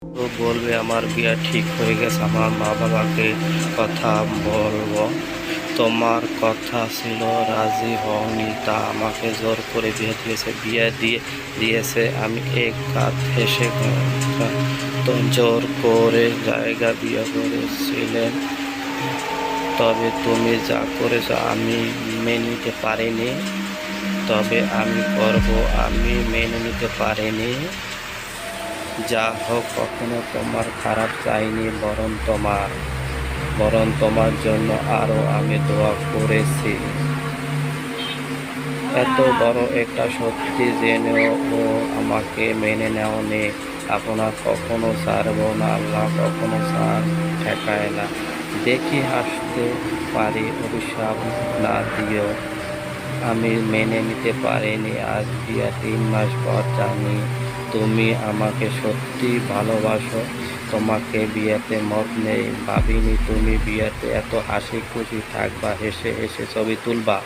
তো বলবে আমার বিয়ে ঠিক হয়ে গেছে, আমার মা বাবাকে কথা বলবো। তোমার কথা ছিল রাজি হওনি, তা আমাকে জোর করে বিয়ে দিয়েছে। আমি এক কাত হেসে তো জোর করে জায়গা বিয়ে করেছিলেন, তবে তুমি যা করেছো আমি মেনে নিতে পারিনি। তবে আমি করব, আমি মেনে নিতে পারিনি। যা হোক, কখনো তোমার খারাপ চাইনি, বরং তোমার জন্য আরো আমি দোয়া করেছি। এত বড় একটা সত্যি জেনেও ও আমাকে মেনে নেওনি। আপনার কখনো ছাড়ব না, আল্লাহ কখনো ছাড় ঠেকায় না। দেখি হাসতে পারি, অভিশাপ না দিও। আমি মেনে নিতে পারিনি। আজ বিয়ে 3 মাস পর জানি তুমি আমাকে সত্যি ভালোবাসো। তোমাকে বিয়েতে মত নেই, ভাবিনি তুমি বিয়েতে এত হাসি খুশি থাকবা, হেসে হেসে ছবি তুলবা।